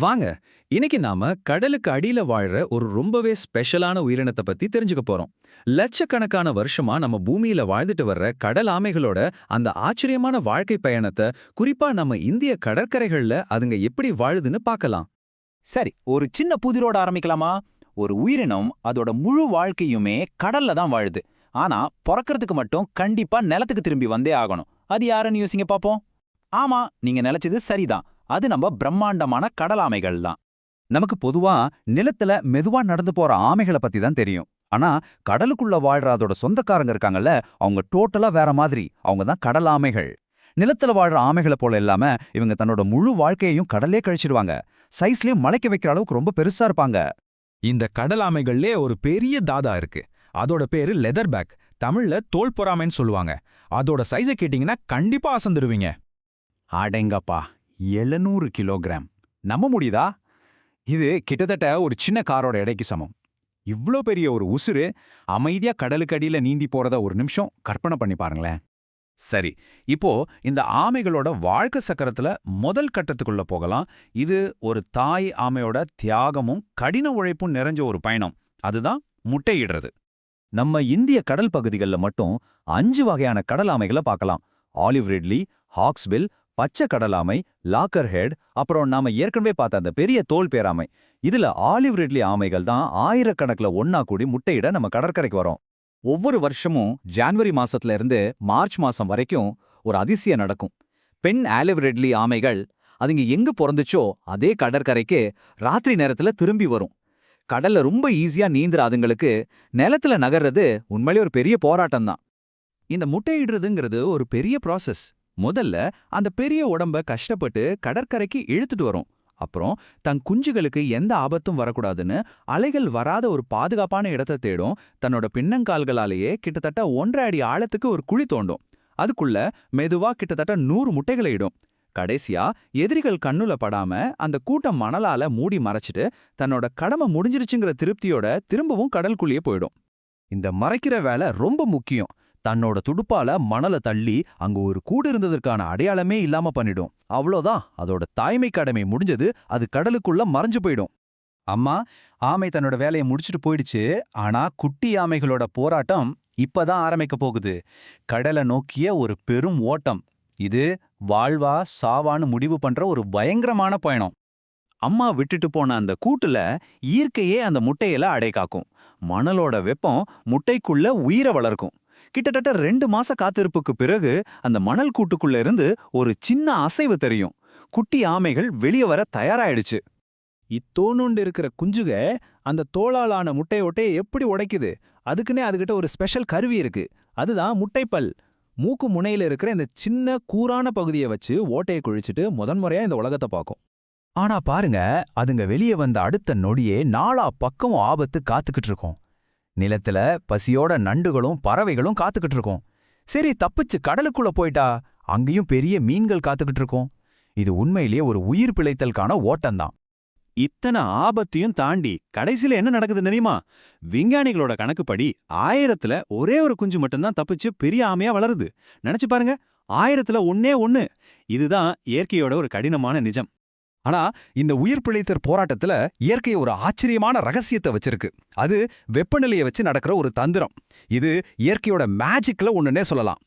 வாங்க, இன்னைக்கு நாம கடலுக்கு அடியில வாழ்ற ஒரு ரொம்பவே ஸ்பெஷலான உயிரினத்தை பத்தி தெரிஞ்சுக்க போறோம். லட்சக்கணக்கான வருஷமா நம்ம பூமியில வாழ்ந்துட்டு வர்ற கடல் ஆமைகளோட அந்த ஆச்சரியமான வாழ்க்கை பயணத்தை, குறிப்பா நம்ம இந்திய கடற்கரைகள்ல அதுங்க எப்படி வாழுதுன்னு பார்க்கலாம். சரி, ஒரு சின்ன புதிரோட ஆரம்பிக்கலாமா? ஒரு உயிரினம் அதோட முழு வாழ்க்கையுமே கடல்ல தான் வாழுது. ஆனா பொறக்கறதுக்கு மட்டும் கண்டிப்பா நிலத்துக்கு திரும்பி வந்தே ஆகணும். அது யாருன்னு யோசிங்க பாப்போம். ஆமா, நீங்க நினைச்சது சரிதான். அது நம்ம பிரம்மாண்டமான கடல் ஆமைகள் தான். நமக்கு பொதுவா நிலத்துல மெதுவா நடந்து போற ஆமைகளை பத்தி தான் தெரியும். ஆனா கடலுக்குள்ள வாழ்ற அதோட சொந்தக்காரங்க இருக்காங்கல்ல, அவங்க டோட்டலா வேற மாதிரி. அவங்க தான் கடல் ஆமைகள். நிலத்துல வாழ்ற ஆமைகளை போல இல்லாம இவங்க தன்னோட முழு வாழ்க்கையையும் கடல்லே கழிச்சிடுவாங்க. சைஸ்லயும் மலைக்க வைக்கிற அளவுக்கு ரொம்ப பெருசா இருப்பாங்க. இந்த கடல் ஆமைகள்லே ஒரு பெரிய தாதா இருக்கு. அதோட பேரு லெதர் பேக். தமிழ்ல தோல் பொறாமைன்னு சொல்லுவாங்க. அதோட சைஸை கேட்டீங்கன்னா கண்டிப்பா அசந்துடுவீங்க. அடேங்கப்பா, 700 கிலோகிராம். நம்ப முடியுதா? இது கிட்டத்தட்ட ஒரு சின்ன காரோட எடைக்கு சமம். இவ்ளோ பெரிய ஒரு உசுரு அமைதியா கடலுக்கு அடியில நீந்தி போறத ஒரு நிமிஷம் கற்பனை பண்ணி பாருங்களேன். சரி, இப்போ இந்த ஆமைகளோட வாழ்க்கை சக்கரத்துல முதல் கட்டத்துக்குள்ள போகலாம். இது ஒரு தாய் ஆமையோட தியாகமும் கடின உழைப்பும் நிறைஞ்ச ஒரு பயணம். அதுதான் முட்டையிடுறது. நம்ம இந்திய கடல் பகுதிகளில் மட்டும் 5 வகையான கடல் ஆமைகளை பார்க்கலாம். ஆலிவ் ரிட்லி, ஹாக்ஸ்பில், பச்சை கடலாமை, லாக்கர் ஹெட், அப்புறம் நாம ஏற்கனவே பார்த்த அந்த பெரிய தோல் பேராமை. இதுல ஆலிவ் ரிட்லி ஆமைகள் தான் ஆயிரக்கணக்கில் ஒன்னா கூடி முட்டையிட நம்ம கடற்கரைக்கு வரோம். ஒவ்வொரு வருஷமும் ஜான்வரி மாசத்துல இருந்து மார்ச் மாசம் வரைக்கும் ஒரு அதிசயம் நடக்கும். பெண் ஆலிவ் ரிட்லி ஆமைகள் அதுங்க எங்க பிறந்துச்சோ அதே கடற்கரைக்கு ராத்திரி நேரத்துல திரும்பி வரும். கடல்ல ரொம்ப ஈஸியா நீந்துற அதுங்களுக்கு நிலத்துல நகர்றது உண்மையிலே ஒரு பெரிய போராட்டம் தான். இந்த முட்டையிடுறதுங்கிறது ஒரு பெரிய ப்ராசஸ். முதல்ல அந்த பெரிய உடம்ப கஷ்டப்பட்டு கடற்கரைக்கு இழுத்துட்டு வரும். அப்புறம் தன் குஞ்சுகளுக்கு எந்த ஆபத்தும் வரக்கூடாதுன்னு அலைகள் வராத ஒரு பாதுகாப்பான இடத்தை தேடும். தன்னோட பின்னங்கால்களாலேயே கிட்டத்தட்ட 1.5 அடி ஆழத்துக்கு ஒரு குழி தோண்டும். அதுக்குள்ள மெதுவா கிட்டத்தட்ட 100 முட்டைகளை இடும். கடைசியா எதிரிகள் கண்ணுல படாம அந்த கூட்டம் மணலால மூடி மறைச்சிட்டு தன்னோட கடமை முடிஞ்சிருச்சுங்கிற திருப்தியோட திரும்பவும் கடலுக்குள்ளேயே போயிடும். இந்த மறைக்கிற வேலை ரொம்ப முக்கியம். தன்னோட துடுப்பால மணலை தள்ளி அங்க ஒரு கூடு இருந்ததற்கான அடையாளமே இல்லாம பண்ணிடும். அவ்வளோதான், அதோட தாய்மை கடமை முடிஞ்சது. அது கடலுக்குள்ள மறைஞ்சு போயிடும். அம்மா, ஆமை தன்னோட வேலையை முடிச்சுட்டு போயிடுச்சு. ஆனா குட்டி ஆமைகளோட போராட்டம் இப்பதான் ஆரம்பிக்க போகுது. கடலை நோக்கிய ஒரு பெரும் ஓட்டம். இது வாழ்வா சாவான்னு முடிவு பண்ற ஒரு பயங்கரமான பயணம். அம்மா விட்டுட்டு போன அந்த கூட்டுல இயற்கையே அந்த முட்டையில அடை காக்கும். மணலோட வெப்பம் முட்டைக்குள்ள உயிரை வளர்க்கும். கிட்டத்தட்ட 2 மாச காத்திருப்புக்கு பிறகு அந்த மணல் கூட்டுக்குள்ள இருந்து ஒரு சின்ன அசைவு தெரியும். குட்டி ஆமைகள் வெளியே வர தயாராயிடுச்சு. இத்தோணுண்டு இருக்கிற குஞ்சுக அந்த தோளாலான முட்டையோட்டையை எப்படி உடைக்குது? அதுக்குன்னே அதுகிட்ட ஒரு ஸ்பெஷல் கருவி இருக்கு. அதுதான் முட்டைப்பல். மூக்கு முனையில இருக்கிற இந்த சின்ன கூரான பகுதியை வச்சு ஓட்டையை குழிச்சிட்டு முதன்முறையா இந்த உலகத்தை பார்க்கும். ஆனா பாருங்க, அதுங்க வெளியே வந்த அடுத்த நொடியே நாலா பக்கமும் ஆபத்து காத்துக்கிட்டு இருக்கும். நிலத்துல பசியோட நண்டுகளும் பறவைகளும் காத்துக்கிட்டு இருக்கும். சரி, தப்பிச்சு கடலுக்குள்ள போயிட்டா அங்கேயும் பெரிய மீன்கள் காத்துக்கிட்டு இருக்கும். இது உண்மையிலேயே ஒரு உயிர் பிழைத்தலுக்கான ஓட்டம்தான். இத்தனை ஆபத்தையும் தாண்டி கடைசியில என்ன நடக்குது தெரியுமா? விஞ்ஞானிகளோட கணக்குப்படி 1000த்துல ஒரே ஒரு குஞ்சு மட்டும்தான் தப்பிச்சு பெரிய ஆமையா வளருது. நினைச்சு பாருங்க, 1000த்துல ஒன்னே ஒண்ணு. இதுதான் இயற்கையோட ஒரு கடினமான நிஜம். ஆனா இந்த உயிர் பிழைத்தற் போராட்டத்துல இயற்கை ஒரு ஆச்சரியமான ரகசியத்தை வச்சிருக்கு. அது வெப்பநிலையை வச்சு நடக்கிற ஒரு தந்திரம். இது இயற்கையோட மேஜிக்ல ஒண்ணுன்னே சொல்லலாம்.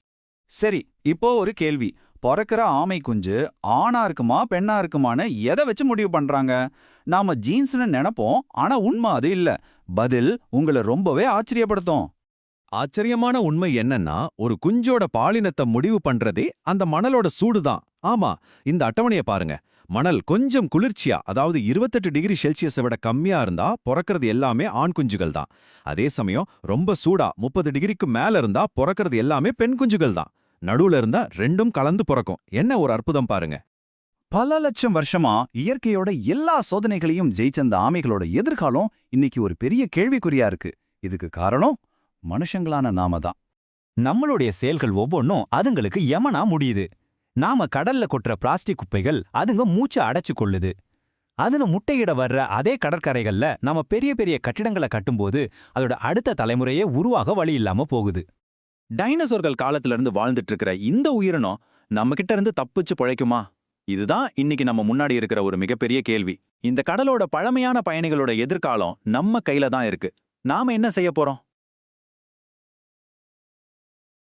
சரி, இப்போ ஒரு கேள்வி. பொறக்கிற ஆமை குஞ்சு ஆணா இருக்குமா பெண்ணா இருக்குமான்னு எதை வச்சு முடிவு பண்றாங்க? நாம ஜீன்ஸ்னு நினைப்போம், ஆனா உண்மை அது இல்ல. பதில் உங்களை ரொம்பவே ஆச்சரியப்படுத்தும். ஆச்சரியமான உண்மை என்னன்னா, ஒரு குஞ்சோட பாலினத்தை முடிவு பண்றதே அந்த மணலோட சூடுதான். ஆமா, இந்த அட்டவணையை பாருங்க. மணல் கொஞ்சம் குளிர்ச்சியா, அதாவது 28 டிகிரி செல்சியஸை விட கம்மியா இருந்தா பொறக்கிறது எல்லாமே ஆண் குஞ்சுகள் தான். அதே சமயம் ரொம்ப சூடா 30 டிகிரிக்கு மேல இருந்தா பொறக்கிறது எல்லாமே பெண் குஞ்சுகள் தான். நடுவுல இருந்தா ரெண்டும் கலந்து பொறக்கும். என்ன ஒரு அற்புதம் பாருங்க. பல லட்சம் வருஷமா இயற்கையோட எல்லா சோதனைகளையும் ஜெயிச்ச அந்த ஆமைகளோட எதிர்காலம் இன்னைக்கு ஒரு பெரிய கேள்விக்குறியா இருக்கு. இதுக்கு காரணம் மனுஷங்களான நாம தான். நம்மளுடைய செயல்கள் ஒவ்வொன்றும் அதுங்களுக்கு யமனா முடியுது. நாம கடல்ல கொட்டுற பிளாஸ்டிக் குப்பைகள் அதுங்க மூச்சை அடைச்சு கொள்ளுது. அதுன்னு முட்டையிட வர்ற அதே கடற்கரைகள்ல நாம பெரிய பெரிய கட்டிடங்களை கட்டும்போது அதோட அடுத்த தலைமுறையே உருவாக வழி இல்லாம போகுது. டைனோசர்கள் காலத்துல இருந்து வாழ்ந்துட்டு இருக்கிற இந்த உயிரினம் நம்ம கிட்ட இருந்து தப்பிச்சு பிழைக்குமா? இதுதான் இன்னைக்கு நம்ம முன்னாடி இருக்கிற ஒரு மிகப்பெரிய கேள்வி. இந்த கடலோட பழமையான பயணிகளோட எதிர்காலம் நம்ம கையில தான் இருக்கு. நாம என்ன செய்ய போறோம்?